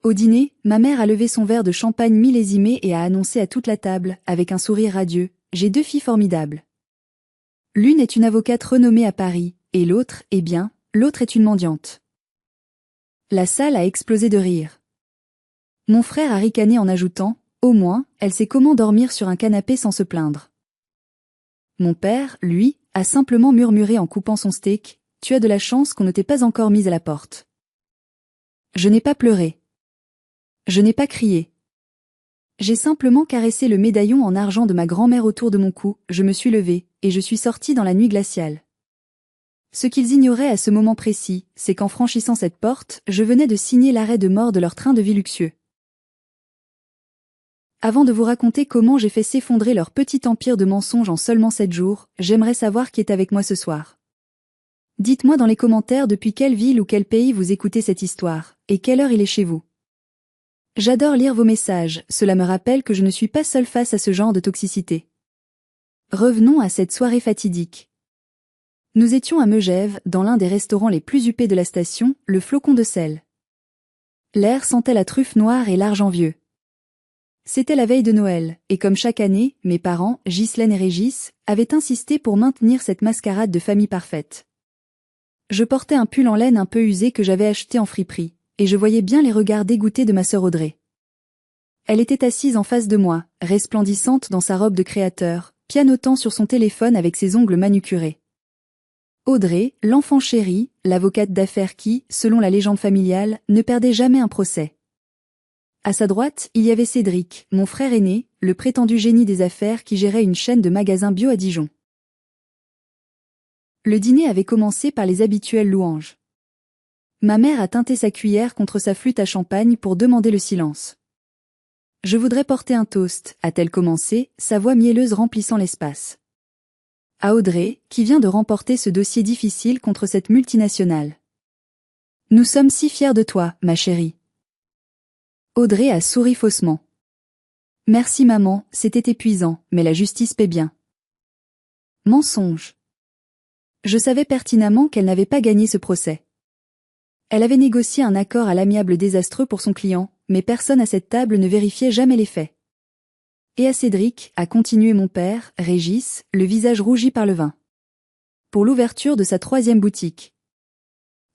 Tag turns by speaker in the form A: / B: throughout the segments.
A: Au dîner, ma mère a levé son verre de champagne millésimé et a annoncé à toute la table, avec un sourire radieux, « J'ai 2 filles formidables. L'une est une avocate renommée à Paris, et l'autre, eh bien, l'autre est une mendiante. » La salle a explosé de rire. Mon frère a ricané en ajoutant, « Au moins, elle sait comment dormir sur un canapé sans se plaindre. » Mon père, lui, a simplement murmuré en coupant son steak, « Tu as de la chance qu'on ne t'ait pas encore mise à la porte. » Je n'ai pas pleuré. Je n'ai pas crié. J'ai simplement caressé le médaillon en argent de ma grand-mère autour de mon cou, je me suis levée, et je suis sortie dans la nuit glaciale. Ce qu'ils ignoraient à ce moment précis, c'est qu'en franchissant cette porte, je venais de signer l'arrêt de mort de leur train de vie luxueux. Avant de vous raconter comment j'ai fait s'effondrer leur petit empire de mensonges en seulement 7 jours, j'aimerais savoir qui est avec moi ce soir. Dites-moi dans les commentaires depuis quelle ville ou quel pays vous écoutez cette histoire, et quelle heure il est chez vous. J'adore lire vos messages, cela me rappelle que je ne suis pas seule face à ce genre de toxicité. Revenons à cette soirée fatidique. Nous étions à Megève, dans l'un des restaurants les plus huppés de la station, le Flocon de sel. L'air sentait la truffe noire et l'argent vieux. C'était la veille de Noël, et comme chaque année, mes parents, Ghislaine et Régis, avaient insisté pour maintenir cette mascarade de famille parfaite. Je portais un pull en laine un peu usé que j'avais acheté en friperie, et je voyais bien les regards dégoûtés de ma sœur Audrey. Elle était assise en face de moi, resplendissante dans sa robe de créateur, pianotant sur son téléphone avec ses ongles manucurés. Audrey, l'enfant chéri, l'avocate d'affaires qui, selon la légende familiale, ne perdait jamais un procès. À sa droite, il y avait Cédric, mon frère aîné, le prétendu génie des affaires qui gérait une chaîne de magasins bio à Dijon. Le dîner avait commencé par les habituelles louanges. Ma mère a teinté sa cuillère contre sa flûte à champagne pour demander le silence. « Je voudrais porter un toast », a-t-elle commencé, sa voix mielleuse remplissant l'espace. À Audrey, qui vient de remporter ce dossier difficile contre cette multinationale. « Nous sommes si fiers de toi, ma chérie. » Audrey a souri faussement. « Merci maman, c'était épuisant, mais la justice paie bien. » Mensonge. Je savais pertinemment qu'elle n'avait pas gagné ce procès. Elle avait négocié un accord à l'amiable désastreux pour son client, mais personne à cette table ne vérifiait jamais les faits. Et à Cédric, a continué mon père, Régis, le visage rougi par le vin. Pour l'ouverture de sa 3e boutique.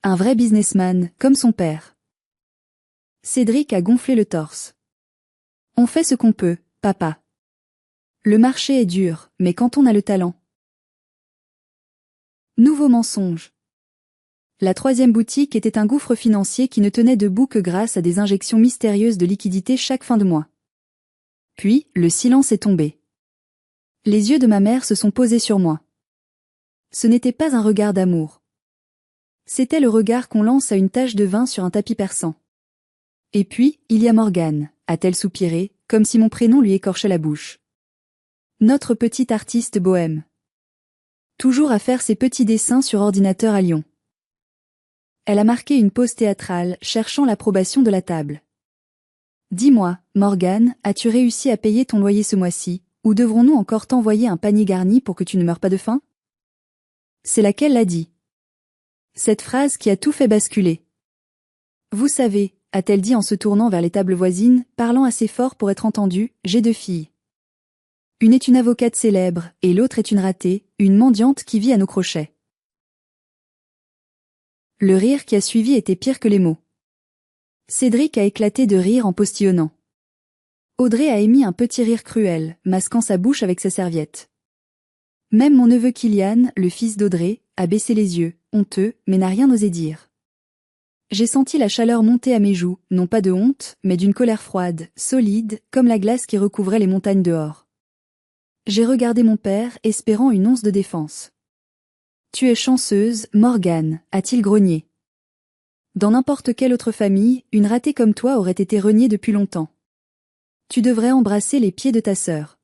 A: Un vrai businessman, comme son père. Cédric a gonflé le torse. On fait ce qu'on peut, papa. Le marché est dur, mais quand on a le talent. Nouveau mensonge. La 3e boutique était un gouffre financier qui ne tenait debout que grâce à des injections mystérieuses de liquidités chaque fin de mois. Puis, le silence est tombé. Les yeux de ma mère se sont posés sur moi. Ce n'était pas un regard d'amour. C'était le regard qu'on lance à une tache de vin sur un tapis persan. Et puis, il y a Morgane, a-t-elle soupiré, comme si mon prénom lui écorchait la bouche. Notre petite artiste bohème. Toujours à faire ses petits dessins sur ordinateur à Lyon. Elle a marqué une pause théâtrale, cherchant l'approbation de la table. Dis-moi, Morgane, as-tu réussi à payer ton loyer ce mois-ci, ou devrons-nous encore t'envoyer un panier garni pour que tu ne meurs pas de faim? C'est laquelle l'a dit. Cette phrase qui a tout fait basculer. Vous savez, a-t-elle dit en se tournant vers les tables voisines, parlant assez fort pour être entendue, j'ai 2 filles. Une est une avocate célèbre, et l'autre est une ratée, une mendiante qui vit à nos crochets. Le rire qui a suivi était pire que les mots. Cédric a éclaté de rire en postillonnant. Audrey a émis un petit rire cruel, masquant sa bouche avec sa serviette. Même mon neveu Kylian, le fils d'Audrey, a baissé les yeux, honteux, mais n'a rien osé dire. J'ai senti la chaleur monter à mes joues, non pas de honte, mais d'une colère froide, solide, comme la glace qui recouvrait les montagnes dehors. J'ai regardé mon père, espérant une once de défense. « Tu es chanceuse, Morgane », a-t-il grogné. Dans n'importe quelle autre famille, une ratée comme toi aurait été reniée depuis longtemps. Tu devrais embrasser les pieds de ta sœur.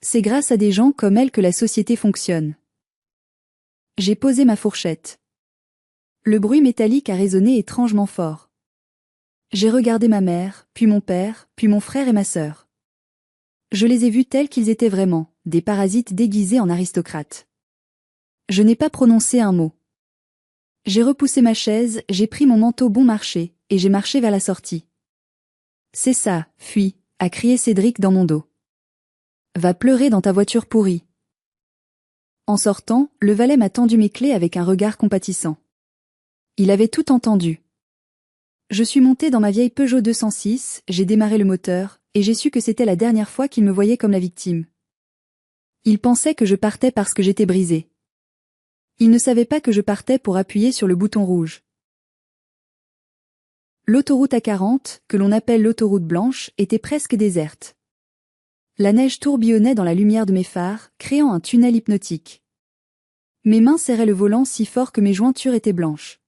A: C'est grâce à des gens comme elle que la société fonctionne. J'ai posé ma fourchette. Le bruit métallique a résonné étrangement fort. J'ai regardé ma mère, puis mon père, puis mon frère et ma sœur. Je les ai vus tels qu'ils étaient vraiment, des parasites déguisés en aristocrates. Je n'ai pas prononcé un mot. J'ai repoussé ma chaise, j'ai pris mon manteau bon marché, et j'ai marché vers la sortie. C'est ça, fuis, a crié Cédric dans mon dos. Va pleurer dans ta voiture pourrie. En sortant, le valet m'a tendu mes clés avec un regard compatissant. Il avait tout entendu. Je suis montée dans ma vieille Peugeot 206, j'ai démarré le moteur, et j'ai su que c'était la dernière fois qu'il me voyait comme la victime. Il pensait que je partais parce que j'étais brisée. Il ne savait pas que je partais pour appuyer sur le bouton rouge. L'autoroute A40, que l'on appelle l'autoroute blanche, était presque déserte. La neige tourbillonnait dans la lumière de mes phares, créant un tunnel hypnotique. Mes mains serraient le volant si fort que mes jointures étaient blanches.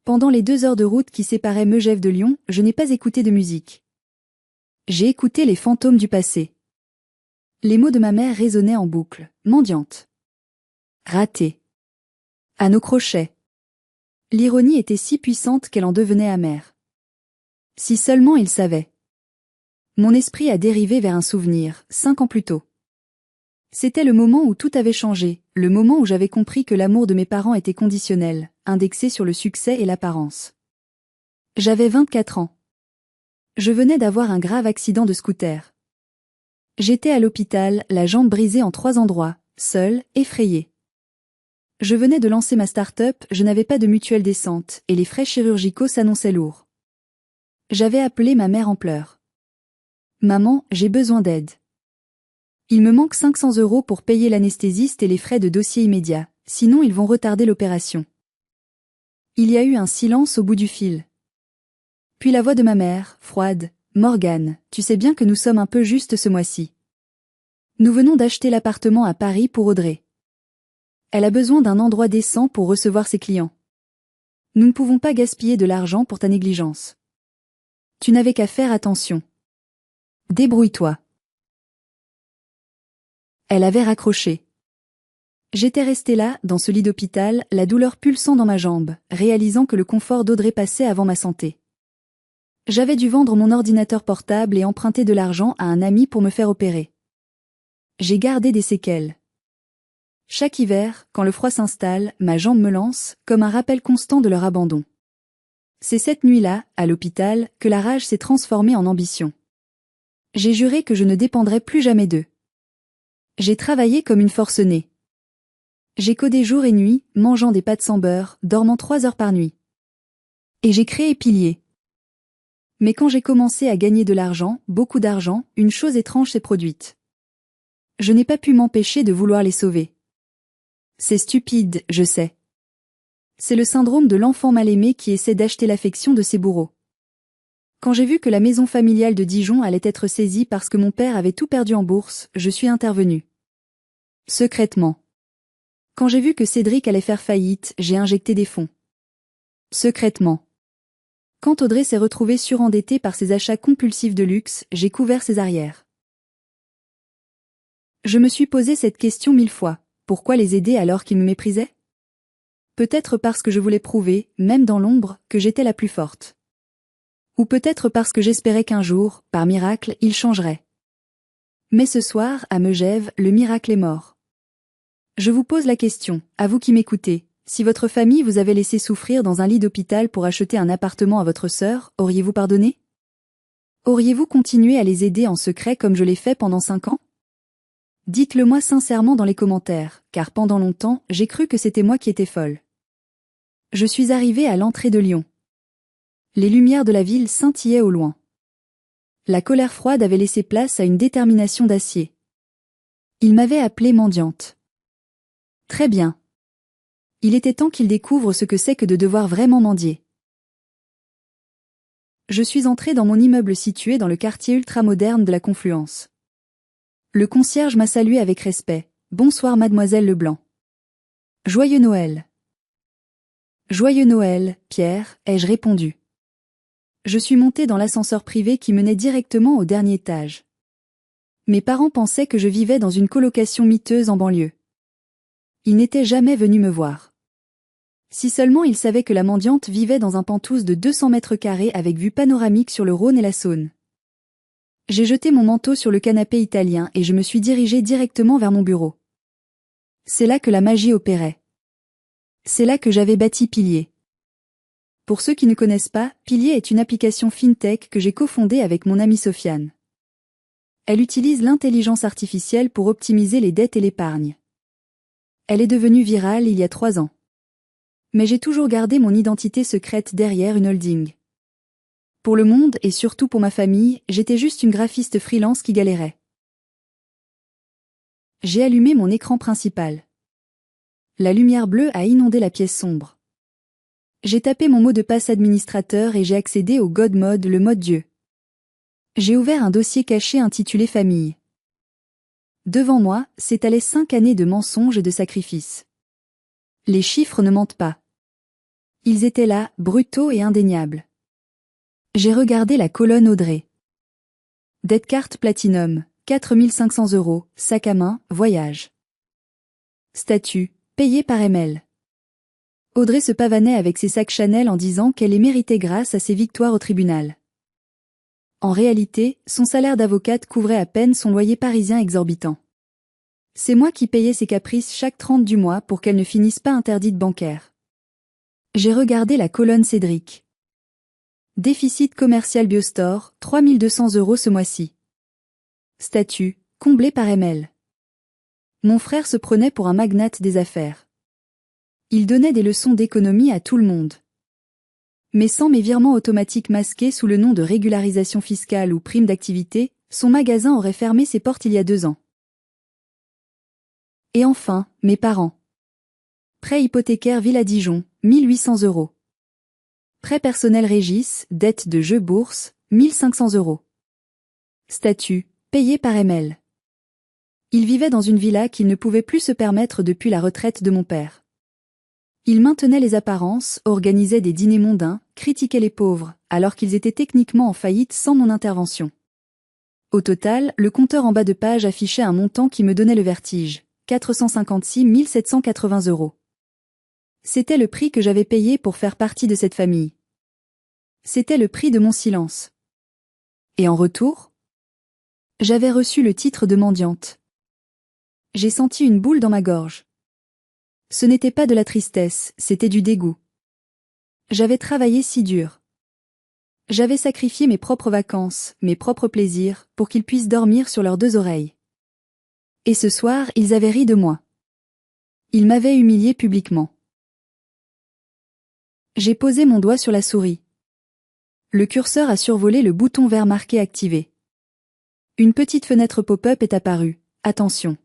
A: Pendant les 2 heures de route qui séparaient Megève de Lyon, je n'ai pas écouté de musique. J'ai écouté les fantômes du passé. Les mots de ma mère résonnaient en boucle, mendiante. Ratée. À nos crochets. L'ironie était si puissante qu'elle en devenait amère. Si seulement il savait. Mon esprit a dérivé vers un souvenir, 5 ans plus tôt. C'était le moment où tout avait changé, le moment où j'avais compris que l'amour de mes parents était conditionnel, indexé sur le succès et l'apparence. J'avais 24 ans. Je venais d'avoir un grave accident de scooter. J'étais à l'hôpital, la jambe brisée en 3 endroits, seule, effrayée. Je venais de lancer ma start-up, je n'avais pas de mutuelle décente, et les frais chirurgicaux s'annonçaient lourds. J'avais appelé ma mère en pleurs. Maman, j'ai besoin d'aide. Il me manque 500 € pour payer l'anesthésiste et les frais de dossier immédiats, sinon ils vont retarder l'opération. Il y a eu un silence au bout du fil. Puis la voix de ma mère, froide, Morgane, tu sais bien que nous sommes un peu justes ce mois-ci. Nous venons d'acheter l'appartement à Paris pour Audrey. Elle a besoin d'un endroit décent pour recevoir ses clients. Nous ne pouvons pas gaspiller de l'argent pour ta négligence. Tu n'avais qu'à faire attention. Débrouille-toi. Elle avait raccroché. J'étais restée là, dans ce lit d'hôpital, la douleur pulsant dans ma jambe, réalisant que le confort d'Audrey passait avant ma santé. J'avais dû vendre mon ordinateur portable et emprunter de l'argent à un ami pour me faire opérer. J'ai gardé des séquelles. Chaque hiver, quand le froid s'installe, ma jambe me lance, comme un rappel constant de leur abandon. C'est cette nuit-là, à l'hôpital, que la rage s'est transformée en ambition. J'ai juré que je ne dépendrais plus jamais d'eux. J'ai travaillé comme une forcenée. J'ai codé jour et nuit, mangeant des pâtes sans beurre, dormant 3 heures par nuit. Et j'ai créé Pilier. Mais quand j'ai commencé à gagner de l'argent, beaucoup d'argent, une chose étrange s'est produite. Je n'ai pas pu m'empêcher de vouloir les sauver. C'est stupide, je sais. C'est le syndrome de l'enfant mal aimé qui essaie d'acheter l'affection de ses bourreaux. Quand j'ai vu que la maison familiale de Dijon allait être saisie parce que mon père avait tout perdu en bourse, je suis intervenue. Secrètement. Quand j'ai vu que Cédric allait faire faillite, j'ai injecté des fonds. Secrètement. Quand Audrey s'est retrouvée surendettée par ses achats compulsifs de luxe, j'ai couvert ses arrières. Je me suis posé cette question 1000 fois. Pourquoi les aider alors qu'ils me méprisaient? Peut-être parce que je voulais prouver, même dans l'ombre, que j'étais la plus forte. Ou peut-être parce que j'espérais qu'un jour, par miracle, ils changeraient. Mais ce soir, à Megève, le miracle est mort. Je vous pose la question, à vous qui m'écoutez, si votre famille vous avait laissé souffrir dans un lit d'hôpital pour acheter un appartement à votre sœur, auriez-vous pardonné? Auriez-vous continué à les aider en secret comme je l'ai fait pendant 5 ans? Dites-le moi sincèrement dans les commentaires, car pendant longtemps, j'ai cru que c'était moi qui étais folle. Je suis arrivée à l'entrée de Lyon. Les lumières de la ville scintillaient au loin. La colère froide avait laissé place à une détermination d'acier. Il m'avait appelée mendiante. Très bien. Il était temps qu'il découvre ce que c'est que de devoir vraiment mendier. Je suis entrée dans mon immeuble situé dans le quartier ultramoderne de la Confluence. Le concierge m'a salué avec respect. Bonsoir mademoiselle Leblanc. Joyeux Noël. Joyeux Noël, Pierre, ai-je répondu. Je suis montée dans l'ascenseur privé qui menait directement au dernier étage. Mes parents pensaient que je vivais dans une colocation miteuse en banlieue. Ils n'étaient jamais venus me voir. Si seulement ils savaient que la mendiante vivait dans un penthouse de 200 mètres carrés avec vue panoramique sur le Rhône et la Saône. J'ai jeté mon manteau sur le canapé italien et je me suis dirigée directement vers mon bureau. C'est là que la magie opérait. C'est là que j'avais bâti Pilier. Pour ceux qui ne connaissent pas, Pilier est une application FinTech que j'ai cofondée avec mon amie Sofiane. Elle utilise l'intelligence artificielle pour optimiser les dettes et l'épargne. Elle est devenue virale il y a 3 ans. Mais j'ai toujours gardé mon identité secrète derrière une holding. Pour le monde et surtout pour ma famille, j'étais juste une graphiste freelance qui galérait. J'ai allumé mon écran principal. La lumière bleue a inondé la pièce sombre. J'ai tapé mon mot de passe administrateur et j'ai accédé au God Mode, le mode Dieu. J'ai ouvert un dossier caché intitulé Famille. Devant moi, s'étalaient 5 années de mensonges et de sacrifices. Les chiffres ne mentent pas. Ils étaient là, brutaux et indéniables. J'ai regardé la colonne Audrey. Dette carte Platinum, 4 500 €, sac à main, voyage. Statut, payé par ML. Audrey se pavanait avec ses sacs Chanel en disant qu'elle les méritait grâce à ses victoires au tribunal. En réalité, son salaire d'avocate couvrait à peine son loyer parisien exorbitant. C'est moi qui payais ses caprices chaque 30 du mois pour qu'elle ne finisse pas interdite bancaire. J'ai regardé la colonne Cédric. Déficit commercial Biostore, 3 200 € ce mois-ci. Statut, comblé par ML. Mon frère se prenait pour un magnate des affaires. Il donnait des leçons d'économie à tout le monde. Mais sans mes virements automatiques masqués sous le nom de régularisation fiscale ou prime d'activité, son magasin aurait fermé ses portes il y a 2 ans. Et enfin, mes parents. Prêt hypothécaire Villa Dijon, 1 800 €. Prêt personnel Régis, dette de jeu bourse, 1 500 €. Statut, payé par ML. Il vivait dans une villa qu'il ne pouvait plus se permettre depuis la retraite de mon père. Il maintenait les apparences, organisait des dîners mondains, critiquait les pauvres, alors qu'ils étaient techniquement en faillite sans mon intervention. Au total, le compteur en bas de page affichait un montant qui me donnait le vertige, 456 780 €. C'était le prix que j'avais payé pour faire partie de cette famille. C'était le prix de mon silence. Et en retour, j'avais reçu le titre de mendiante. J'ai senti une boule dans ma gorge. Ce n'était pas de la tristesse, c'était du dégoût. J'avais travaillé si dur. J'avais sacrifié mes propres vacances, mes propres plaisirs, pour qu'ils puissent dormir sur leurs 2 oreilles. Et ce soir, ils avaient ri de moi. Ils m'avaient humilié publiquement. J'ai posé mon doigt sur la souris. Le curseur a survolé le bouton vert marqué activé. Une petite fenêtre pop-up est apparue. Attention.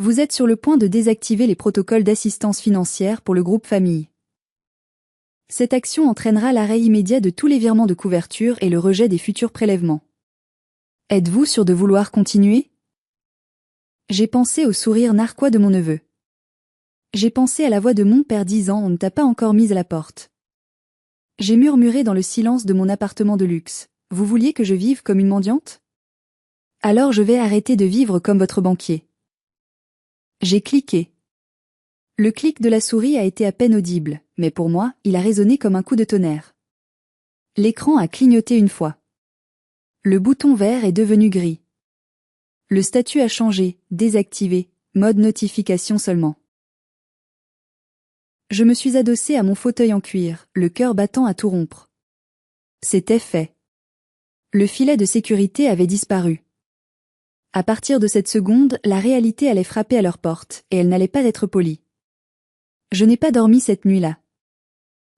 A: Vous êtes sur le point de désactiver les protocoles d'assistance financière pour le groupe famille. Cette action entraînera l'arrêt immédiat de tous les virements de couverture et le rejet des futurs prélèvements. Êtes-vous sûr de vouloir continuer? J'ai pensé au sourire narquois de mon neveu. J'ai pensé à la voix de mon père disant « On ne t'a pas encore mise à la porte ». J'ai murmuré dans le silence de mon appartement de luxe. « Vous vouliez que je vive comme une mendiante? Alors je vais arrêter de vivre comme votre banquier. » J'ai cliqué. Le clic de la souris a été à peine audible, mais pour moi, il a résonné comme un coup de tonnerre. L'écran a clignoté une fois. Le bouton vert est devenu gris. Le statut a changé, désactivé, mode notification seulement. Je me suis adossé à mon fauteuil en cuir, le cœur battant à tout rompre. C'était fait. Le filet de sécurité avait disparu. À partir de cette seconde, la réalité allait frapper à leur porte, et elle n'allait pas être polie. Je n'ai pas dormi cette nuit-là.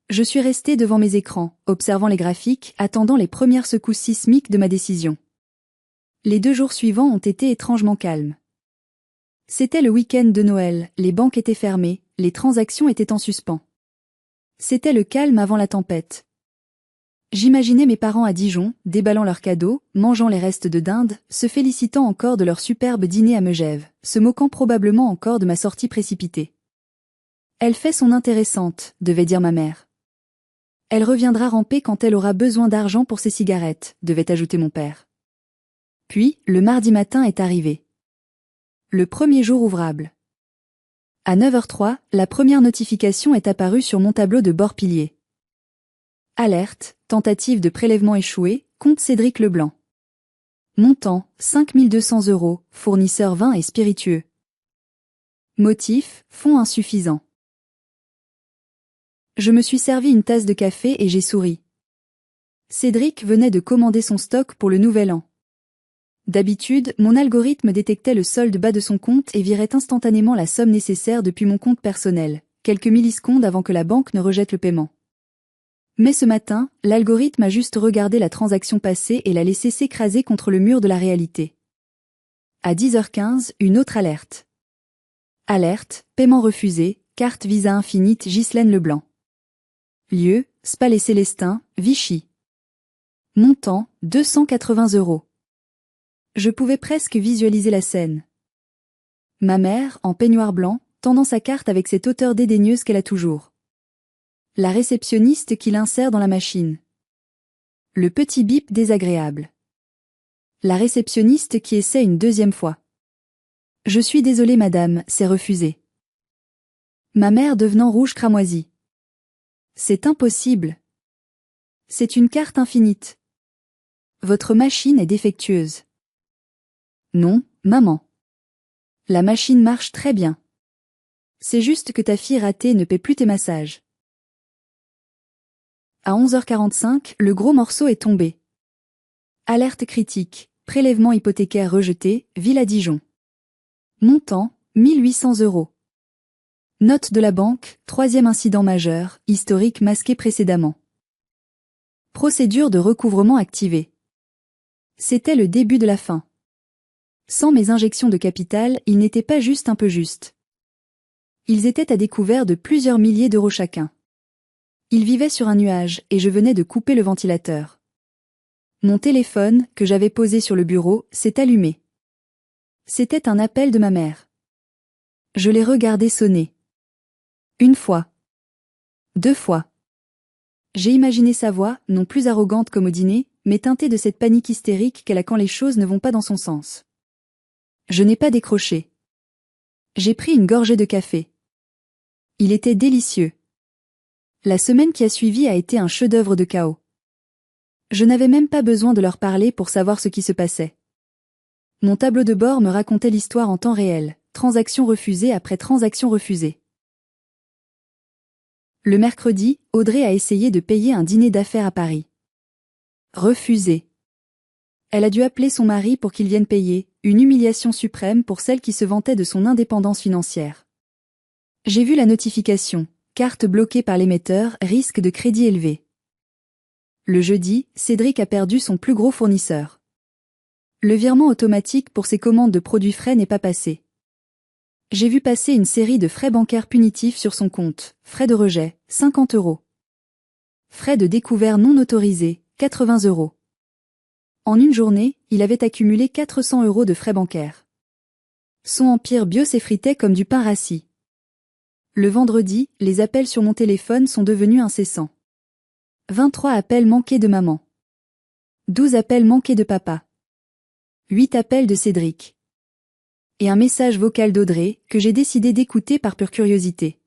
A: Je suis resté devant mes écrans, observant les graphiques, attendant les premières secousses sismiques de ma décision. Les 2 jours suivants ont été étrangement calmes. C'était le week-end de Noël, les banques étaient fermées, les transactions étaient en suspens. C'était le calme avant la tempête. J'imaginais mes parents à Dijon, déballant leurs cadeaux, mangeant les restes de dinde, se félicitant encore de leur superbe dîner à Megève, se moquant probablement encore de ma sortie précipitée. Elle fait son intéressante, devait dire ma mère. Elle reviendra ramper quand elle aura besoin d'argent pour ses cigarettes, devait ajouter mon père. Puis, le mardi matin est arrivé. Le premier jour ouvrable. À 9h03, la première notification est apparue sur mon tableau de bord Pilier. Alerte, tentative de prélèvement échouée, compte Cédric Leblanc. Montant, 5 200 €, fournisseur vin et spiritueux. Motif, fonds insuffisants. Je me suis servi une tasse de café et j'ai souri. Cédric venait de commander son stock pour le nouvel an. D'habitude, mon algorithme détectait le solde bas de son compte et virait instantanément la somme nécessaire depuis mon compte personnel, quelques millisecondes avant que la banque ne rejette le paiement. Mais ce matin, l'algorithme a juste regardé la transaction passée et l'a laissé s'écraser contre le mur de la réalité. À 10h15, une autre alerte. Alerte, paiement refusé, carte Visa Infinite Ghislaine Leblanc. Lieu, Spa les Célestins, Vichy. Montant, 280 €. Je pouvais presque visualiser la scène. Ma mère, en peignoir blanc, tendant sa carte avec cette hauteur dédaigneuse qu'elle a toujours. La réceptionniste qui l'insère dans la machine. Le petit bip désagréable. La réceptionniste qui essaie une deuxième fois. Je suis désolée madame, c'est refusé. Ma mère devenant rouge cramoisi. C'est impossible. C'est une carte infinite. Votre machine est défectueuse. Non, maman. La machine marche très bien. C'est juste que ta fille ratée ne paie plus tes massages. À 11h45, le gros morceau est tombé. Alerte critique, prélèvement hypothécaire rejeté, Villa Dijon. Montant, 1800 €. Note de la banque, troisième incident majeur, historique masqué précédemment. Procédure de recouvrement activée. C'était le début de la fin. Sans mes injections de capital, ils n'étaient pas juste un peu justes. Ils étaient à découvert de plusieurs milliers d'euros chacun. Ils vivaient sur un nuage, et je venais de couper le ventilateur. Mon téléphone, que j'avais posé sur le bureau, s'est allumé. C'était un appel de ma mère. Je l'ai regardé sonner. Une fois. Deux fois. J'ai imaginé sa voix, non plus arrogante comme au dîner, mais teintée de cette panique hystérique qu'elle a quand les choses ne vont pas dans son sens. Je n'ai pas décroché. J'ai pris une gorgée de café. Il était délicieux. La semaine qui a suivi a été un chef-d'œuvre de chaos. Je n'avais même pas besoin de leur parler pour savoir ce qui se passait. Mon tableau de bord me racontait l'histoire en temps réel, transaction refusée après transaction refusée. Le mercredi, Audrey a essayé de payer un dîner d'affaires à Paris. Refusé. Elle a dû appeler son mari pour qu'il vienne payer, une humiliation suprême pour celle qui se vantait de son indépendance financière. J'ai vu la notification, carte bloquée par l'émetteur, risque de crédit élevé. Le jeudi, Cédric a perdu son plus gros fournisseur. Le virement automatique pour ses commandes de produits frais n'est pas passé. J'ai vu passer une série de frais bancaires punitifs sur son compte, frais de rejet, 50 €. Frais de découvert non autorisés, 80 €. En une journée, il avait accumulé 400 € de frais bancaires. Son empire bio s'effritait comme du pain rassis. Le vendredi, les appels sur mon téléphone sont devenus incessants. 23 appels manqués de maman. 12 appels manqués de papa. 8 appels de Cédric. Et un message vocal d'Audrey, que j'ai décidé d'écouter par pure curiosité.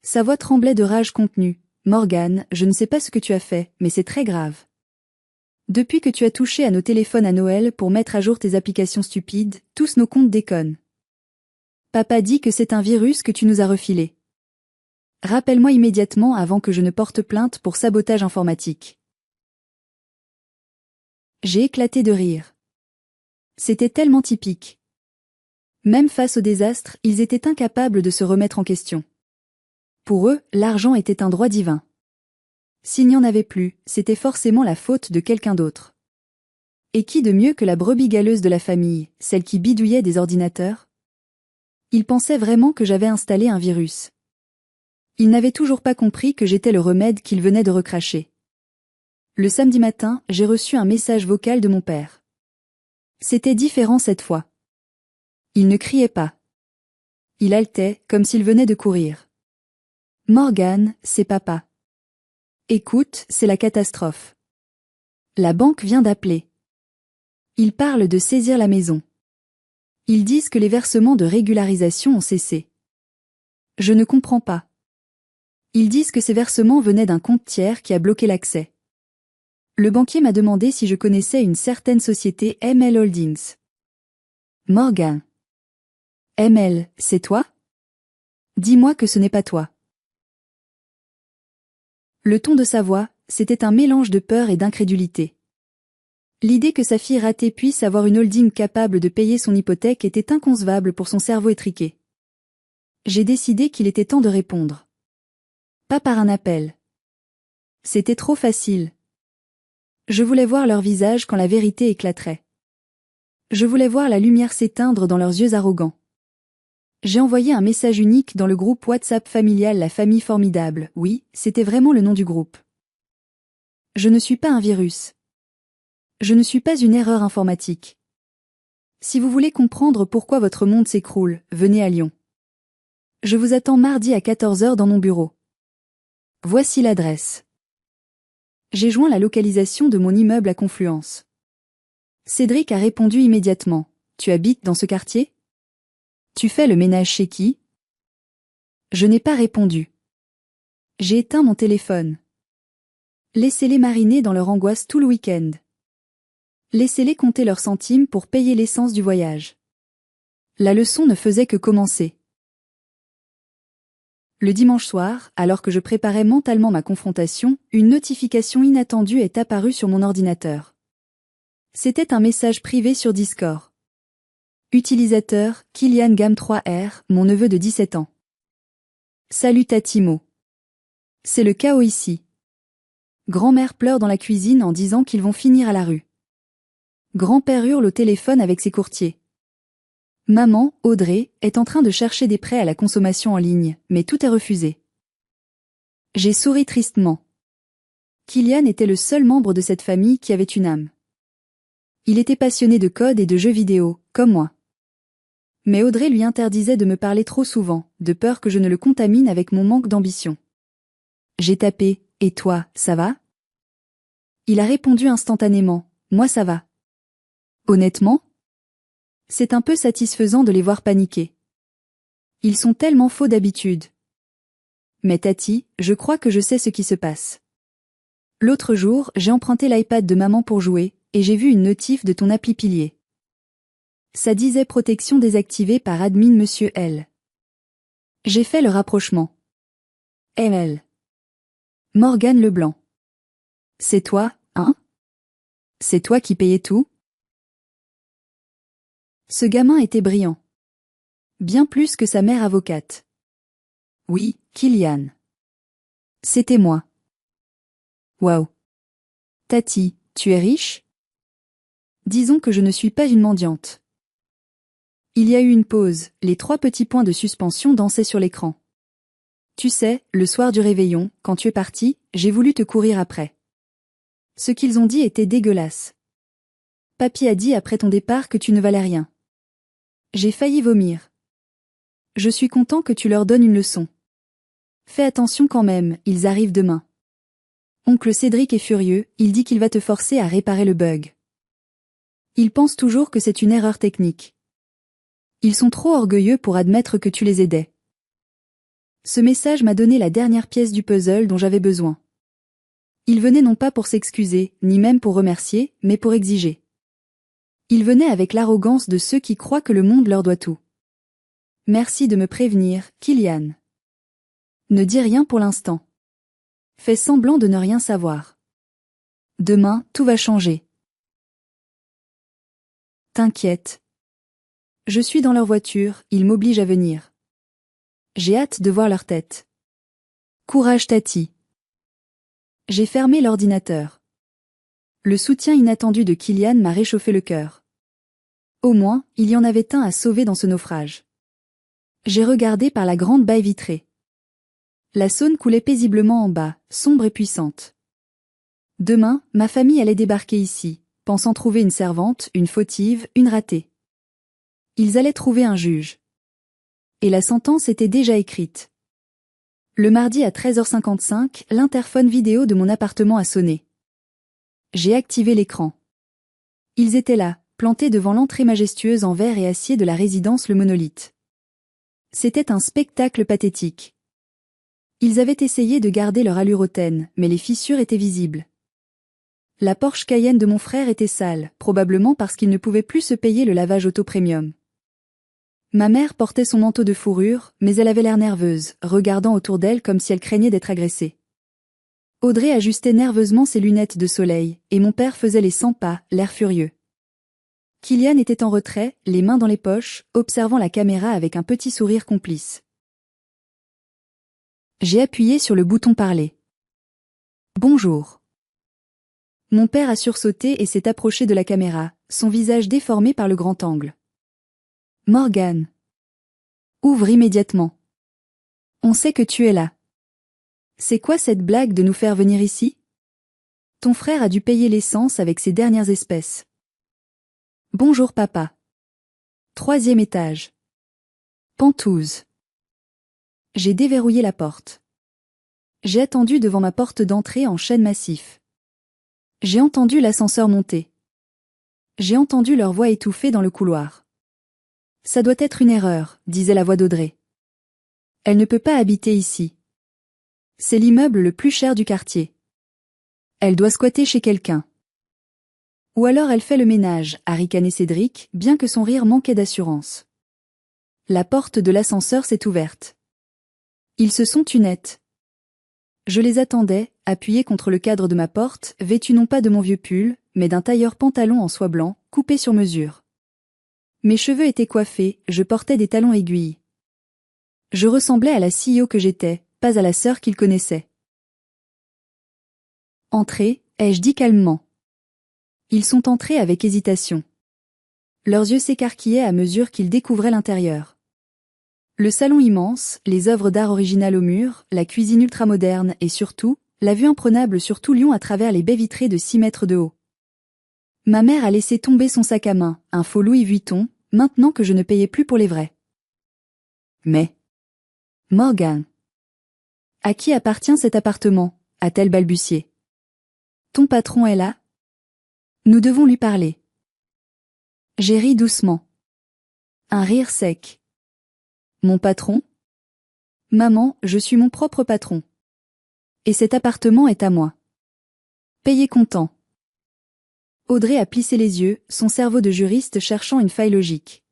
A: Sa voix tremblait de rage contenue. « Morgane, je ne sais pas ce que tu as fait, mais c'est très grave. Depuis que tu as touché à nos téléphones à Noël pour mettre à jour tes applications stupides, tous nos comptes déconnent. Papa dit que c'est un virus que tu nous as refilé. Rappelle-moi immédiatement avant que je ne porte plainte pour sabotage informatique. » J'ai éclaté de rire. C'était tellement typique. Même face au désastre, ils étaient incapables de se remettre en question. Pour eux, l'argent était un droit divin. S'il n'y en avait plus, c'était forcément la faute de quelqu'un d'autre. Et qui de mieux que la brebis galeuse de la famille, celle qui bidouillait des ordinateurs? Ils pensaient vraiment que j'avais installé un virus. Ils n'avaient toujours pas compris que j'étais le remède qu'ils venaient de recracher. Le samedi matin, j'ai reçu un message vocal de mon père. C'était différent cette fois. Il ne criait pas. Il haletait, comme s'il venait de courir. « Morgane, c'est papa. Écoute, c'est la catastrophe. La banque vient d'appeler. Ils parlent de saisir la maison. Ils disent que les versements de régularisation ont cessé. Je ne comprends pas. Ils disent que ces versements venaient d'un compte tiers qui a bloqué l'accès. Le banquier m'a demandé si je connaissais une certaine société ML Holdings. Morgane. ML, c'est toi? Dis-moi que ce n'est pas toi. Le ton de sa voix, c'était un mélange de peur et d'incrédulité. L'idée que sa fille ratée puisse avoir une holding capable de payer son hypothèque était inconcevable pour son cerveau étriqué. J'ai décidé qu'il était temps de répondre. Pas par un appel. C'était trop facile. Je voulais voir leur visage quand la vérité éclaterait. Je voulais voir la lumière s'éteindre dans leurs yeux arrogants. J'ai envoyé un message unique dans le groupe WhatsApp familial La Famille Formidable. Oui, c'était vraiment le nom du groupe. Je ne suis pas un virus. Je ne suis pas une erreur informatique. Si vous voulez comprendre pourquoi votre monde s'écroule, venez à Lyon. Je vous attends mardi à 14 h dans mon bureau. Voici l'adresse. J'ai joint la localisation de mon immeuble à Confluence. Cédric a répondu immédiatement. Tu habites dans ce quartier? Tu fais le ménage chez qui? Je n'ai pas répondu. J'ai éteint mon téléphone. Laissez-les mariner dans leur angoisse tout le week-end. Laissez-les compter leurs centimes pour payer l'essence du voyage. La leçon ne faisait que commencer. Le dimanche soir, alors que je préparais mentalement ma confrontation, une notification inattendue est apparue sur mon ordinateur. C'était un message privé sur Discord. Utilisateur, Kylian Gam 3R, mon neveu de 17 ans. Salut Tatimo. C'est le chaos ici. Grand-mère pleure dans la cuisine en disant qu'ils vont finir à la rue. Grand-père hurle au téléphone avec ses courtiers. Maman, Audrey, est en train de chercher des prêts à la consommation en ligne, mais tout est refusé. J'ai souri tristement. Kylian était le seul membre de cette famille qui avait une âme. Il était passionné de code et de jeux vidéo, comme moi. Mais Audrey lui interdisait de me parler trop souvent, de peur que je ne le contamine avec mon manque d'ambition. J'ai tapé « Et toi, ça va ?» Il a répondu instantanément « Moi ça va. » Honnêtement ? C'est un peu satisfaisant de les voir paniquer. Ils sont tellement faux d'habitude. Mais Tati, je crois que je sais ce qui se passe. L'autre jour, j'ai emprunté l'iPad de maman pour jouer, et j'ai vu une notif de ton appli Pilier. Ça disait protection désactivée par admin Monsieur L. J'ai fait le rapprochement. ML. Morgane Leblanc. C'est toi, hein? C'est toi qui payais tout? Ce gamin était brillant. Bien plus que sa mère avocate. Oui, Kylian. C'était moi. Waouh. Tati, tu es riche? Disons que je ne suis pas une mendiante. Il y a eu une pause, les 3 petits points de suspension dansaient sur l'écran. Tu sais, le soir du réveillon, quand tu es parti, j'ai voulu te courir après. Ce qu'ils ont dit était dégueulasse. Papy a dit après ton départ que tu ne valais rien. J'ai failli vomir. Je suis content que tu leur donnes une leçon. Fais attention quand même, ils arrivent demain. Oncle Cédric est furieux, il dit qu'il va te forcer à réparer le bug. Il pense toujours que c'est une erreur technique. Ils sont trop orgueilleux pour admettre que tu les aidais. Ce message m'a donné la dernière pièce du puzzle dont j'avais besoin. Il venait non pas pour s'excuser, ni même pour remercier, mais pour exiger. Il venait avec l'arrogance de ceux qui croient que le monde leur doit tout. Merci de me prévenir, Kylian. Ne dis rien pour l'instant. Fais semblant de ne rien savoir. Demain, tout va changer. T'inquiète. Je suis dans leur voiture, ils m'obligent à venir. J'ai hâte de voir leur tête. Courage Tati. J'ai fermé l'ordinateur. Le soutien inattendu de Kylian m'a réchauffé le cœur. Au moins, il y en avait un à sauver dans ce naufrage. J'ai regardé par la grande baie vitrée. La Saône coulait paisiblement en bas, sombre et puissante. Demain, ma famille allait débarquer ici, pensant trouver une servante, une fautive, une ratée. Ils allaient trouver un juge. Et la sentence était déjà écrite. Le mardi à 13h55, l'interphone vidéo de mon appartement a sonné. J'ai activé l'écran. Ils étaient là, plantés devant l'entrée majestueuse en verre et acier de la résidence Le Monolithe. C'était un spectacle pathétique. Ils avaient essayé de garder leur allure hautaine, mais les fissures étaient visibles. La Porsche Cayenne de mon frère était sale, probablement parce qu'il ne pouvait plus se payer le lavage auto premium. Ma mère portait son manteau de fourrure, mais elle avait l'air nerveuse, regardant autour d'elle comme si elle craignait d'être agressée. Audrey ajustait nerveusement ses lunettes de soleil, et mon père faisait les 100 pas, l'air furieux. Kylian était en retrait, les mains dans les poches, observant la caméra avec un petit sourire complice. J'ai appuyé sur le bouton parler. Bonjour. Mon père a sursauté et s'est approché de la caméra, son visage déformé par le grand angle. Morgane. Ouvre immédiatement. On sait que tu es là. C'est quoi cette blague de nous faire venir ici? Ton frère a dû payer l'essence avec ses dernières espèces. Bonjour papa. 3e étage. Pentouze. J'ai déverrouillé la porte. J'ai attendu devant ma porte d'entrée en chêne massif. J'ai entendu l'ascenseur monter. J'ai entendu leur voix étouffée dans le couloir. Ça doit être une erreur, disait la voix d'Audrey. Elle ne peut pas habiter ici. C'est l'immeuble le plus cher du quartier. Elle doit squatter chez quelqu'un. Ou alors elle fait le ménage, a ricané Cédric, bien que son rire manquait d'assurance. La porte de l'ascenseur s'est ouverte. Ils se sont tus net. Je les attendais, appuyés contre le cadre de ma porte, vêtus non pas de mon vieux pull, mais d'un tailleur pantalon en soie blanc, coupé sur mesure. Mes cheveux étaient coiffés, je portais des talons aiguilles. Je ressemblais à la CEO que j'étais, pas à la sœur qu'ils connaissaient. Entrez, ai-je dit calmement. Ils sont entrés avec hésitation. Leurs yeux s'écarquillaient à mesure qu'ils découvraient l'intérieur. Le salon immense, les œuvres d'art originales au mur, la cuisine ultramoderne et surtout, la vue imprenable sur tout Lyon à travers les baies vitrées de 6 mètres de haut. Ma mère a laissé tomber son sac à main, un faux Louis Vuitton, maintenant que je ne payais plus pour les vrais. Mais... Morgane. À qui appartient cet appartement, a-t-elle balbutié. Ton patron est là? Nous devons lui parler. J'ai ri doucement. Un rire sec. Mon patron? Maman, je suis mon propre patron. Et cet appartement est à moi. Payez comptant. Audrey a plissé les yeux, son cerveau de juriste cherchant une faille logique.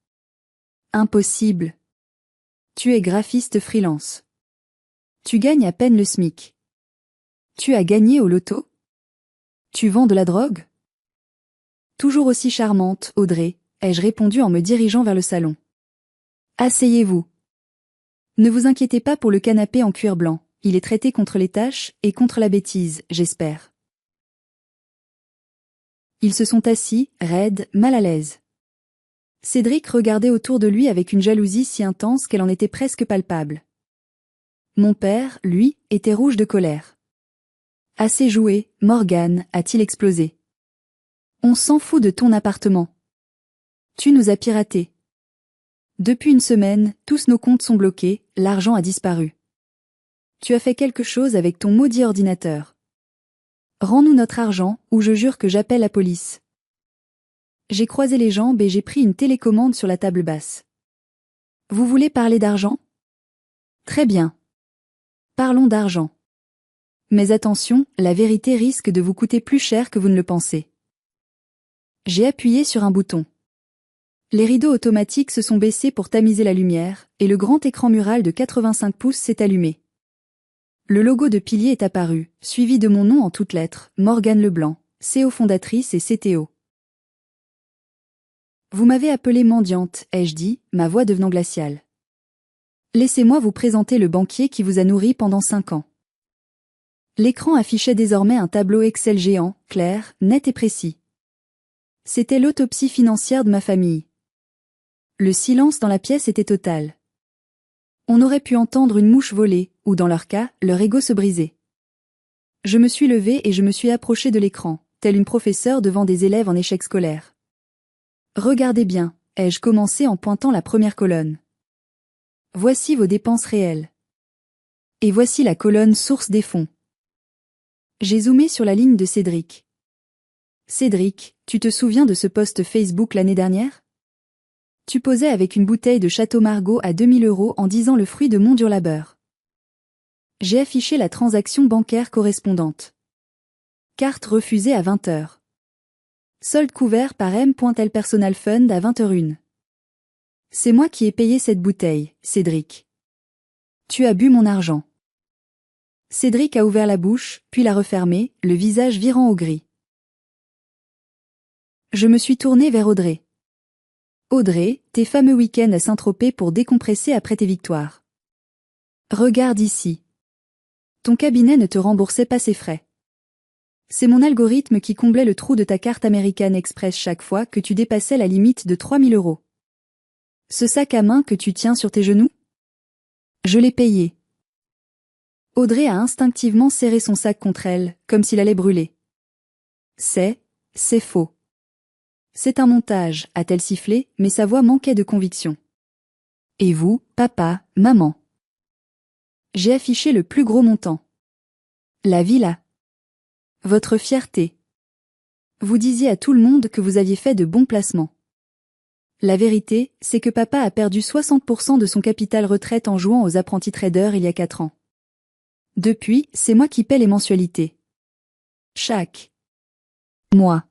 A: Impossible. Tu es graphiste freelance. Tu gagnes à peine le SMIC. Tu as gagné au loto? Tu vends de la drogue? Toujours aussi charmante, Audrey, ai-je répondu en me dirigeant vers le salon. Asseyez-vous. Ne vous inquiétez pas pour le canapé en cuir blanc, il est traité contre les taches et contre la bêtise, j'espère. Ils se sont assis, raides, mal à l'aise. Cédric regardait autour de lui avec une jalousie si intense qu'elle en était presque palpable. Mon père, lui, était rouge de colère. Assez joué, Morgane, a-t-il explosé. On s'en fout de ton appartement. Tu nous as piratés. Depuis une semaine, tous nos comptes sont bloqués, l'argent a disparu. Tu as fait quelque chose avec ton maudit ordinateur. Rends-nous notre argent, ou je jure que j'appelle la police. J'ai croisé les jambes et j'ai pris une télécommande sur la table basse. Vous voulez parler d'argent? Très bien. Parlons d'argent. Mais attention, la vérité risque de vous coûter plus cher que vous ne le pensez. J'ai appuyé sur un bouton. Les rideaux automatiques se sont baissés pour tamiser la lumière, et le grand écran mural de 85 pouces s'est allumé. Le logo de pilier est apparu, suivi de mon nom en toutes lettres, Morgane Leblanc, CEO fondatrice et CTO. Vous m'avez appelée mendiante, ai-je dit, ma voix devenant glaciale. Laissez-moi vous présenter le banquier qui vous a nourri pendant 5 ans. L'écran affichait désormais un tableau Excel géant, clair, net et précis. C'était l'autopsie financière de ma famille. Le silence dans la pièce était total. On aurait pu entendre une mouche voler, ou dans leur cas, leur ego se briser. Je me suis levée et je me suis approchée de l'écran, telle une professeure devant des élèves en échec scolaire. Regardez bien, ai-je commencé en pointant la première colonne. Voici vos dépenses réelles. Et voici la colonne source des fonds. J'ai zoomé sur la ligne de Cédric. Cédric, tu te souviens de ce post Facebook l'année dernière? Tu posais avec une bouteille de Château Margaux à 2000 € en disant le fruit de mon dur labeur. J'ai affiché la transaction bancaire correspondante. Carte refusée à 20 h. Solde couvert par M.L Personal Fund à 20h01. C'est moi qui ai payé cette bouteille, Cédric. Tu as bu mon argent. Cédric a ouvert la bouche, puis l'a refermée, le visage virant au gris. Je me suis tournée vers Audrey. Audrey, tes fameux week-ends à Saint-Tropez pour décompresser après tes victoires. Regarde ici. Ton cabinet ne te remboursait pas ses frais. C'est mon algorithme qui comblait le trou de ta carte American Express chaque fois que tu dépassais la limite de 3000 €. Ce sac à main que tu tiens sur tes genoux? Je l'ai payé. Audrey a instinctivement serré son sac contre elle, comme s'il allait brûler. C'est faux. C'est un montage, a-t-elle sifflé, mais sa voix manquait de conviction. Et vous, papa, maman? J'ai affiché le plus gros montant. La villa. Votre fierté. Vous disiez à tout le monde que vous aviez fait de bons placements. La vérité, c'est que papa a perdu 60% de son capital retraite en jouant aux apprentis traders il y a 4 ans. Depuis, c'est moi qui paie les mensualités. Chaque mois.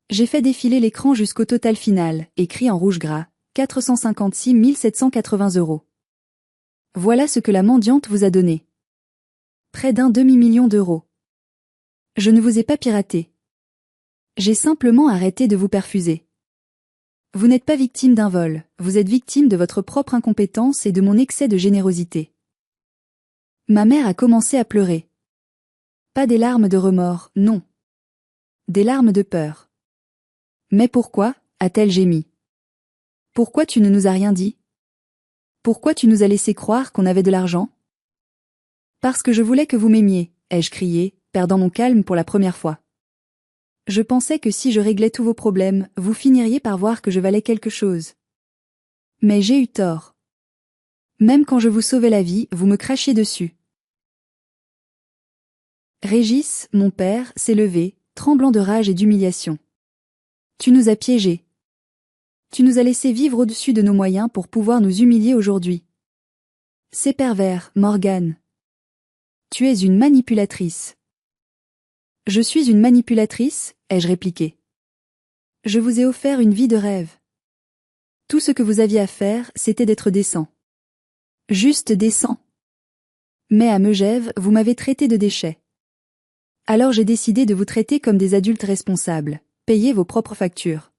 A: J'ai fait défiler l'écran jusqu'au total final, écrit en rouge gras, 456 780 €. Voilà ce que la mendiante vous a donné. Près d'un demi-million d'euros. Je ne vous ai pas piraté. J'ai simplement arrêté de vous perfuser. Vous n'êtes pas victime d'un vol, vous êtes victime de votre propre incompétence et de mon excès de générosité. Ma mère a commencé à pleurer. Pas des larmes de remords, non. Des larmes de peur. Mais pourquoi, a-t-elle gémi? Pourquoi tu ne nous as rien dit? Pourquoi tu nous as laissé croire qu'on avait de l'argent? Parce que je voulais que vous m'aimiez, ai-je crié, perdant mon calme pour la première fois. Je pensais que si je réglais tous vos problèmes, vous finiriez par voir que je valais quelque chose. Mais j'ai eu tort. Même quand je vous sauvais la vie, vous me crachiez dessus. Régis, mon père, s'est levé, tremblant de rage et d'humiliation. Tu nous as piégés. Tu nous as laissé vivre au-dessus de nos moyens pour pouvoir nous humilier aujourd'hui. C'est pervers, Morgane. Tu es une manipulatrice. Je suis une manipulatrice, ai-je répliqué. Je vous ai offert une vie de rêve. Tout ce que vous aviez à faire, c'était d'être décent. Juste décent. Mais à Megève, vous m'avez traité de déchet. Alors j'ai décidé de vous traiter comme des adultes responsables. Payez vos propres factures.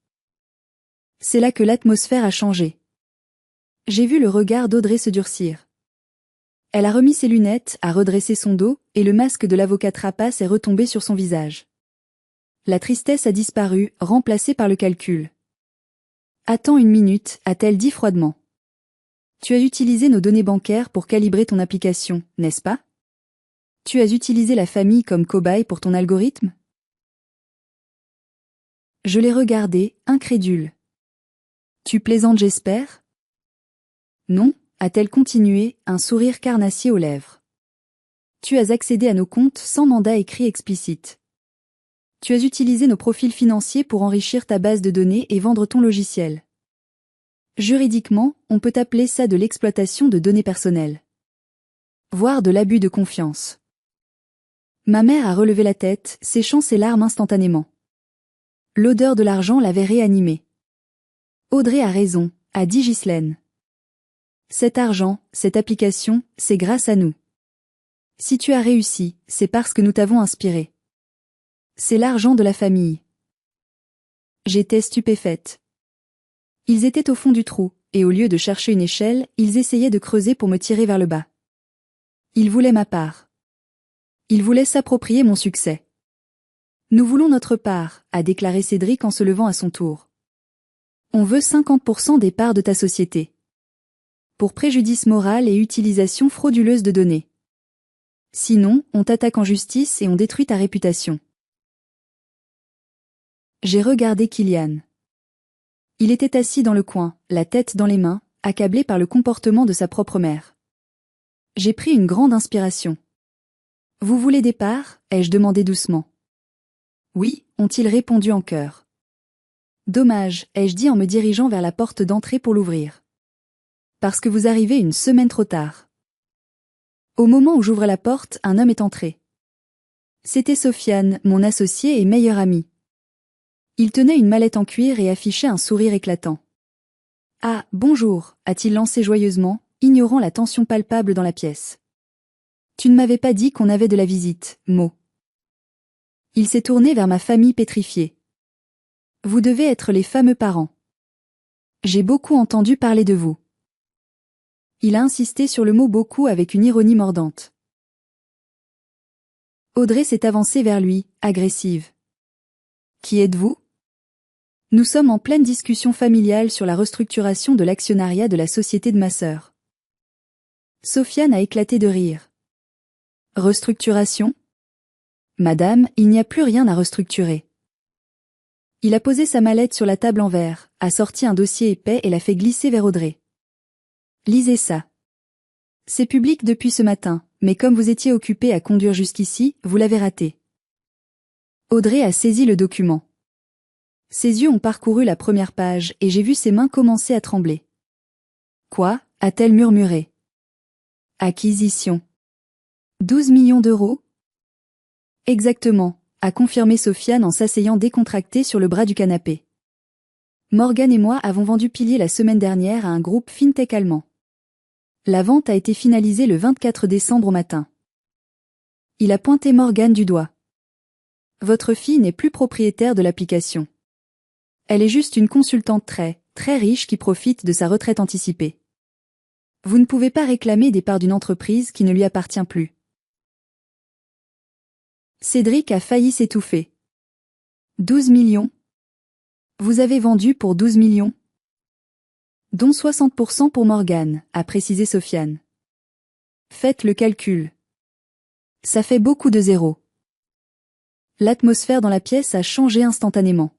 A: C'est là que l'atmosphère a changé. J'ai vu le regard d'Audrey se durcir. Elle a remis ses lunettes, a redressé son dos, et le masque de l'avocate rapace est retombé sur son visage. La tristesse a disparu, remplacée par le calcul. Attends une minute, a-t-elle dit froidement. Tu as utilisé nos données bancaires pour calibrer ton application, n'est-ce pas? Tu as utilisé la famille comme cobaye pour ton algorithme? Je l'ai regardé, incrédule. Tu plaisantes, j'espère? Non, a-t-elle continué, un sourire carnassier aux lèvres. Tu as accédé à nos comptes sans mandat écrit explicite. Tu as utilisé nos profils financiers pour enrichir ta base de données et vendre ton logiciel. Juridiquement, on peut appeler ça de l'exploitation de données personnelles. Voire de l'abus de confiance. Ma mère a relevé la tête, séchant ses larmes instantanément. L'odeur de l'argent l'avait réanimée. Audrey a raison, a dit Ghislaine. Cet argent, cette application, c'est grâce à nous. Si tu as réussi, c'est parce que nous t'avons inspiré. C'est l'argent de la famille. J'étais stupéfaite. Ils étaient au fond du trou, et au lieu de chercher une échelle, ils essayaient de creuser pour me tirer vers le bas. Ils voulaient ma part. Ils voulaient s'approprier mon succès. Nous voulons notre part, a déclaré Cédric en se levant à son tour. On veut 50% des parts de ta société. Pour préjudice moral et utilisation frauduleuse de données. Sinon, on t'attaque en justice et on détruit ta réputation. J'ai regardé Kylian. Il était assis dans le coin, la tête dans les mains, accablé par le comportement de sa propre mère. J'ai pris une grande inspiration. Vous voulez des parts? Ai-je demandé doucement. Oui, ont-ils répondu en chœur. Dommage, ai-je dit en me dirigeant vers la porte d'entrée pour l'ouvrir. Parce que vous arrivez une semaine trop tard. Au moment où j'ouvre la porte, un homme est entré. C'était Sofiane, mon associé et meilleur ami. Il tenait une mallette en cuir et affichait un sourire éclatant. Ah, bonjour, a-t-il lancé joyeusement, ignorant la tension palpable dans la pièce. Tu ne m'avais pas dit qu'on avait de la visite, Mo. Il s'est tourné vers ma famille pétrifiée. Vous devez être les fameux parents. J'ai beaucoup entendu parler de vous. Il a insisté sur le mot beaucoup avec une ironie mordante. Audrey s'est avancée vers lui, agressive. Qui êtes-vous? Nous sommes en pleine discussion familiale sur la restructuration de l'actionnariat de la société de ma sœur. Sofiane a éclaté de rire. Restructuration? Madame, il n'y a plus rien à restructurer. Il a posé sa mallette sur la table en verre, a sorti un dossier épais et l'a fait glisser vers Audrey. Lisez ça. C'est public depuis ce matin, mais comme vous étiez occupé à conduire jusqu'ici, vous l'avez raté. Audrey a saisi le document. Ses yeux ont parcouru la première page et j'ai vu ses mains commencer à trembler. Quoi? A-t-elle murmuré. Acquisition. 12 millions d'euros? Exactement, a confirmé Sofiane en s'asseyant décontracté sur le bras du canapé. Morgan et moi avons vendu Pilier la semaine dernière à un groupe FinTech allemand. La vente a été finalisée le 24 décembre au matin. Il a pointé Morgan du doigt. Votre fille n'est plus propriétaire de l'application. Elle est juste une consultante très riche qui profite de sa retraite anticipée. Vous ne pouvez pas réclamer des parts d'une entreprise qui ne lui appartient plus. Cédric a failli s'étouffer. 12 millions? Vous avez vendu pour 12 millions? Dont 60% pour Morgan, a précisé Sofiane. Faites le calcul. Ça fait beaucoup de zéros. L'atmosphère dans la pièce a changé instantanément.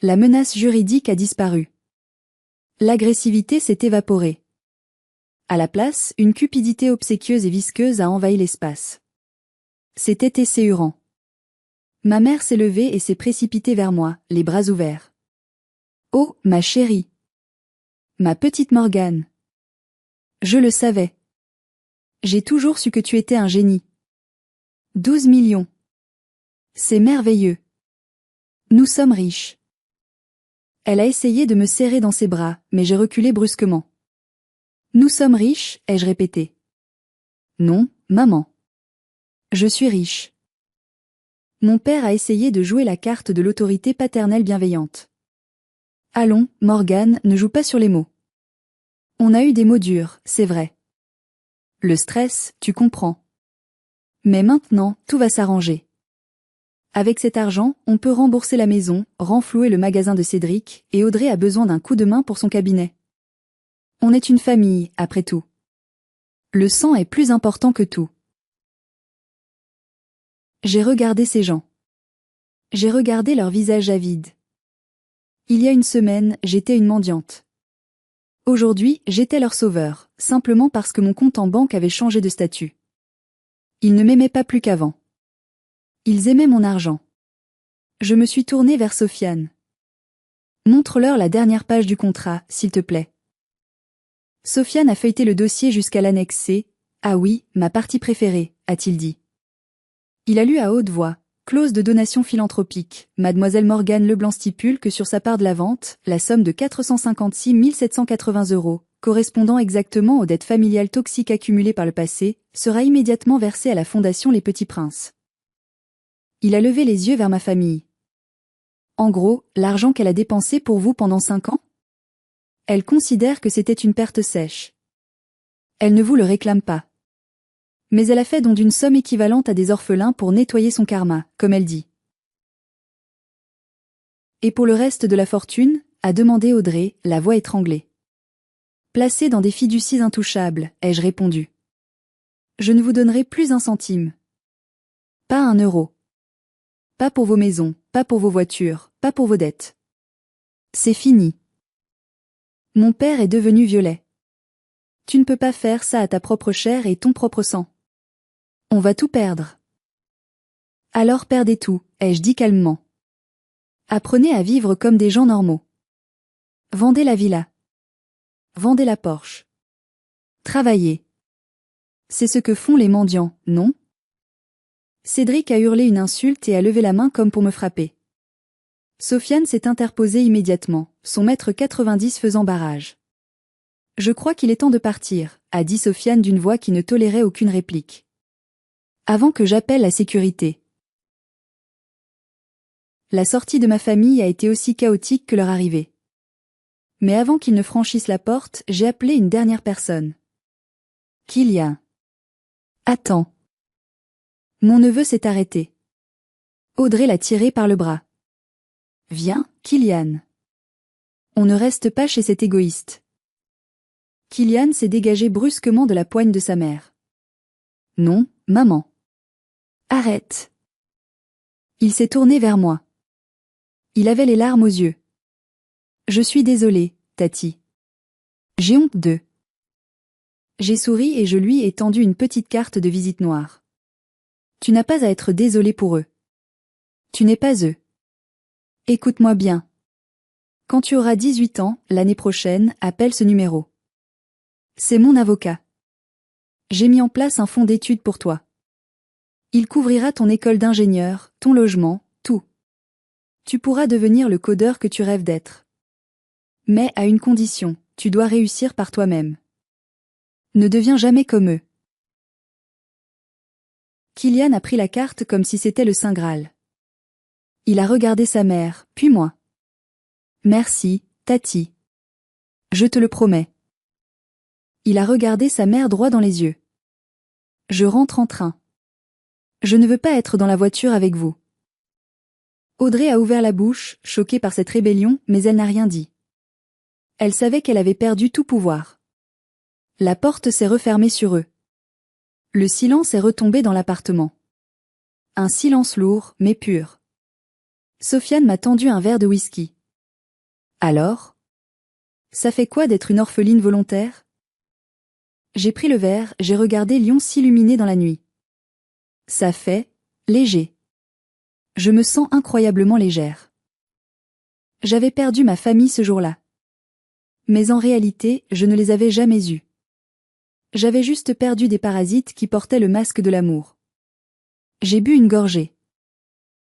A: La menace juridique a disparu. L'agressivité s'est évaporée. À la place, une cupidité obséquieuse et visqueuse a envahi l'espace. C'était esséurant. Ma mère s'est levée et s'est précipitée vers moi, les bras ouverts. Oh, ma chérie. Ma petite Morgane. Je le savais. J'ai toujours su que tu étais un génie. 12 millions. C'est merveilleux. Nous sommes riches. Elle a essayé de me serrer dans ses bras, mais j'ai reculé brusquement. Nous sommes riches, ai-je répété. Non, maman. Je suis riche. Mon père a essayé de jouer la carte de l'autorité paternelle bienveillante. Allons, Morgane, ne joue pas sur les mots. On a eu des mots durs, c'est vrai. Le stress, tu comprends. Mais maintenant, tout va s'arranger. Avec cet argent, on peut rembourser la maison, renflouer le magasin de Cédric, et Audrey a besoin d'un coup de main pour son cabinet. On est une famille, après tout. Le sang est plus important que tout. J'ai regardé ces gens. J'ai regardé leurs visages avides. Il y a une semaine, j'étais une mendiante. Aujourd'hui, j'étais leur sauveur, simplement parce que mon compte en banque avait changé de statut. Ils ne m'aimaient pas plus qu'avant. Ils aimaient mon argent. Je me suis tournée vers Sofiane. Montre-leur la dernière page du contrat, s'il te plaît. Sofiane a feuilleté le dossier jusqu'à l'annexe C. Ah oui, ma partie préférée, a-t-il dit. Il a lu à haute voix. Clause de donation philanthropique. Mademoiselle Morgane Leblanc stipule que sur sa part de la vente, la somme de 456 780 €, correspondant exactement aux dettes familiales toxiques accumulées par le passé, sera immédiatement versée à la Fondation Les Petits Princes. Il a levé les yeux vers ma famille. En gros, l'argent qu'elle a dépensé pour vous pendant 5 ans? Elle considère que c'était une perte sèche. Elle ne vous le réclame pas. Mais elle a fait don d'une somme équivalente à des orphelins pour nettoyer son karma, comme elle dit. Et pour le reste de la fortune, a demandé Audrey, la voix étranglée. Placée dans des fiducies intouchables, ai-je répondu. Je ne vous donnerai plus un centime. Pas un euro. Pas pour vos maisons, pas pour vos voitures, pas pour vos dettes. C'est fini. Mon père est devenu violet. Tu ne peux pas faire ça à ta propre chair et ton propre sang. On va tout perdre. Alors perdez tout, ai-je dit calmement. Apprenez à vivre comme des gens normaux. Vendez la villa. Vendez la Porsche. Travaillez. C'est ce que font les mendiants, non? Cédric a hurlé une insulte et a levé la main comme pour me frapper. Sofiane s'est interposée immédiatement, son mètre 90 faisant barrage. Je crois qu'il est temps de partir, a dit Sofiane d'une voix qui ne tolérait aucune réplique. Avant que j'appelle la sécurité. La sortie de ma famille a été aussi chaotique que leur arrivée. Mais avant qu'ils ne franchissent la porte, j'ai appelé une dernière personne. Kylian. Attends. Mon neveu s'est arrêté. Audrey l'a tiré par le bras. Viens, Kylian. On ne reste pas chez cet égoïste. Kylian s'est dégagé brusquement de la poigne de sa mère. Non, maman. Arrête. Il s'est tourné vers moi. Il avait les larmes aux yeux. Je suis désolée, Tati. J'ai honte d'eux. J'ai souri et je lui ai tendu une petite carte de visite noire. Tu n'as pas à être désolée pour eux. Tu n'es pas eux. Écoute-moi bien. Quand tu auras 18 ans, l'année prochaine, appelle ce numéro. C'est mon avocat. J'ai mis en place un fonds d'études pour toi. Il couvrira ton école d'ingénieur, ton logement, tout. Tu pourras devenir le codeur que tu rêves d'être. Mais à une condition, tu dois réussir par toi-même. Ne deviens jamais comme eux. Kylian a pris la carte comme si c'était le Saint Graal. Il a regardé sa mère, puis moi. Merci, Tati. Je te le promets. Il a regardé sa mère droit dans les yeux. Je rentre en train. Je ne veux pas être dans la voiture avec vous. Audrey a ouvert la bouche, choquée par cette rébellion, mais elle n'a rien dit. Elle savait qu'elle avait perdu tout pouvoir. La porte s'est refermée sur eux. Le silence est retombé dans l'appartement. Un silence lourd, mais pur. Sofiane m'a tendu un verre de whisky. Alors? Ça fait quoi d'être une orpheline volontaire? J'ai pris le verre, j'ai regardé Lyon s'illuminer dans la nuit. Ça fait léger. Je me sens incroyablement légère. J'avais perdu ma famille ce jour-là. Mais en réalité, je ne les avais jamais eus. J'avais juste perdu des parasites qui portaient le masque de l'amour. J'ai bu une gorgée.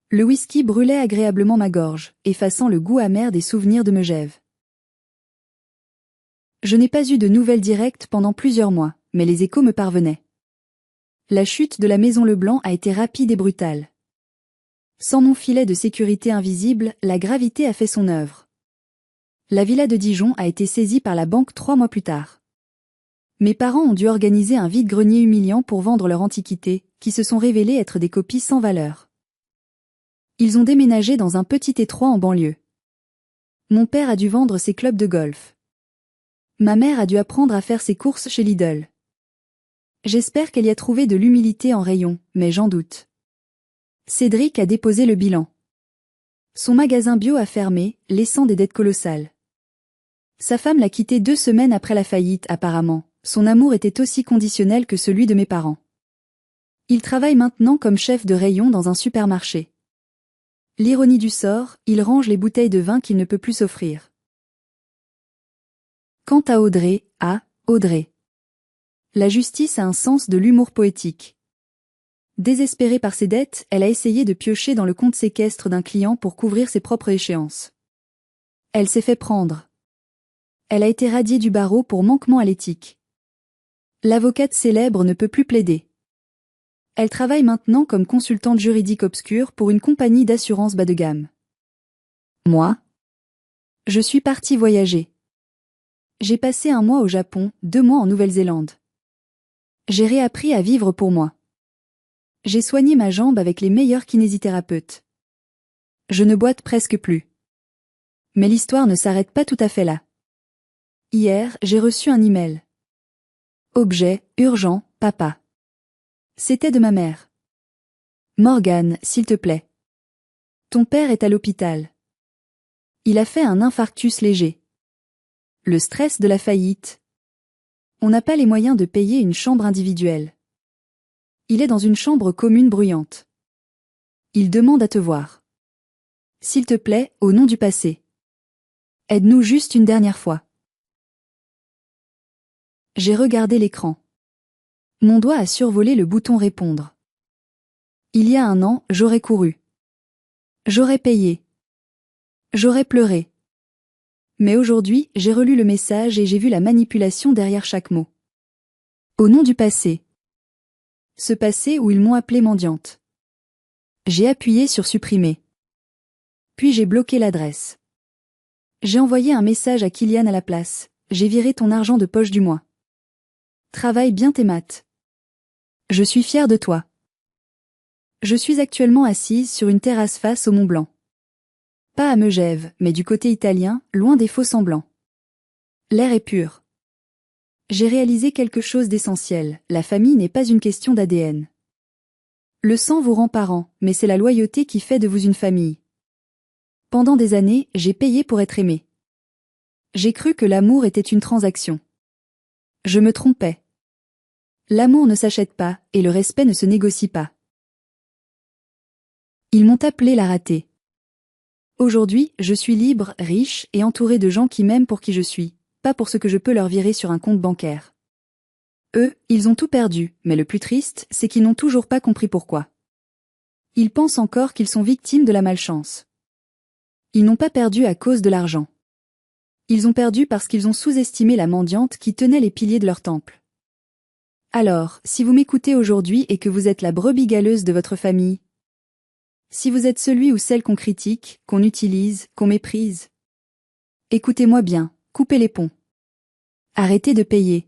A: Le whisky brûlait agréablement ma gorge, effaçant le goût amer des souvenirs de Megève. Je n'ai pas eu de nouvelles directes pendant plusieurs mois, mais les échos me parvenaient. La chute de la maison Leblanc a été rapide et brutale. Sans mon filet de sécurité invisible, la gravité a fait son œuvre. La villa de Dijon a été saisie par la banque 3 mois plus tard. Mes parents ont dû organiser un vide-grenier humiliant pour vendre leurs antiquités, qui se sont révélées être des copies sans valeur. Ils ont déménagé dans un petit étroit en banlieue. Mon père a dû vendre ses clubs de golf. Ma mère a dû apprendre à faire ses courses chez Lidl. J'espère qu'elle y a trouvé de l'humilité en rayon, mais j'en doute. Cédric a déposé le bilan. Son magasin bio a fermé, laissant des dettes colossales. Sa femme l'a quitté 2 semaines après la faillite, apparemment. Son amour était aussi conditionnel que celui de mes parents. Il travaille maintenant comme chef de rayon dans un supermarché. L'ironie du sort, il range les bouteilles de vin qu'il ne peut plus s'offrir. Quant à Audrey, Audrey. La justice a un sens de l'humour poétique. Désespérée par ses dettes, elle a essayé de piocher dans le compte séquestre d'un client pour couvrir ses propres échéances. Elle s'est fait prendre. Elle a été radiée du barreau pour manquement à l'éthique. L'avocate célèbre ne peut plus plaider. Elle travaille maintenant comme consultante juridique obscure pour une compagnie d'assurance bas de gamme. Moi? Je suis partie voyager. J'ai passé 1 mois au Japon, 2 mois en Nouvelle-Zélande. J'ai réappris à vivre pour moi. J'ai soigné ma jambe avec les meilleurs kinésithérapeutes. Je ne boite presque plus. Mais l'histoire ne s'arrête pas tout à fait là. Hier, j'ai reçu un email. Objet, urgent, papa. C'était de ma mère. Morgane, s'il te plaît. Ton père est à l'hôpital. Il a fait un infarctus léger. Le stress de la faillite. On n'a pas les moyens de payer une chambre individuelle. Il est dans une chambre commune bruyante. Il demande à te voir. S'il te plaît, au nom du passé. Aide-nous juste une dernière fois. J'ai regardé l'écran. Mon doigt a survolé le bouton répondre. Il y a 1 an, j'aurais couru. J'aurais payé. J'aurais pleuré. Mais aujourd'hui, j'ai relu le message et j'ai vu la manipulation derrière chaque mot. Au nom du passé. Ce passé où ils m'ont appelée mendiante. J'ai appuyé sur supprimer. Puis j'ai bloqué l'adresse. J'ai envoyé un message à Kylian à la place. J'ai viré ton argent de poche du mois. Travaille bien tes maths. Je suis fière de toi. Je suis actuellement assise sur une terrasse face au Mont Blanc. Pas à Megève, mais du côté italien, loin des faux semblants. L'air est pur. J'ai réalisé quelque chose d'essentiel, la famille n'est pas une question d'ADN. Le sang vous rend parent, mais c'est la loyauté qui fait de vous une famille. Pendant des années, j'ai payé pour être aimé. J'ai cru que l'amour était une transaction. Je me trompais. L'amour ne s'achète pas, et le respect ne se négocie pas. Ils m'ont appelée la ratée. Aujourd'hui, je suis libre, riche et entourée de gens qui m'aiment pour qui je suis, pas pour ce que je peux leur virer sur un compte bancaire. Eux, ils ont tout perdu, mais le plus triste, c'est qu'ils n'ont toujours pas compris pourquoi. Ils pensent encore qu'ils sont victimes de la malchance. Ils n'ont pas perdu à cause de l'argent. Ils ont perdu parce qu'ils ont sous-estimé la mendiante qui tenait les piliers de leur temple. Alors, si vous m'écoutez aujourd'hui et que vous êtes la brebis galeuse de votre famille, si vous êtes celui ou celle qu'on critique, qu'on utilise, qu'on méprise, écoutez-moi bien, coupez les ponts. Arrêtez de payer.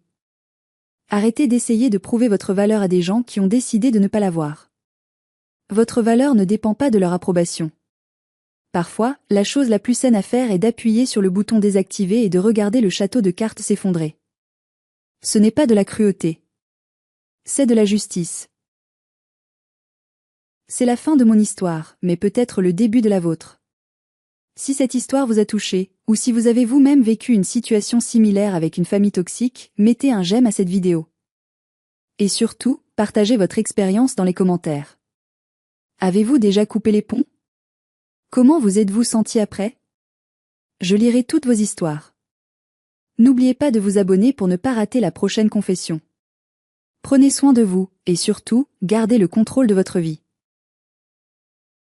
A: Arrêtez d'essayer de prouver votre valeur à des gens qui ont décidé de ne pas l'avoir. Votre valeur ne dépend pas de leur approbation. Parfois, la chose la plus saine à faire est d'appuyer sur le bouton désactiver et de regarder le château de cartes s'effondrer. Ce n'est pas de la cruauté. C'est de la justice. C'est la fin de mon histoire, mais peut-être le début de la vôtre. Si cette histoire vous a touché, ou si vous avez vous-même vécu une situation similaire avec une famille toxique, mettez un j'aime à cette vidéo. Et surtout, partagez votre expérience dans les commentaires. Avez-vous déjà coupé les ponts? Comment vous êtes-vous senti après? Je lirai toutes vos histoires. N'oubliez pas de vous abonner pour ne pas rater la prochaine confession. Prenez soin de vous, et surtout, gardez le contrôle de votre vie.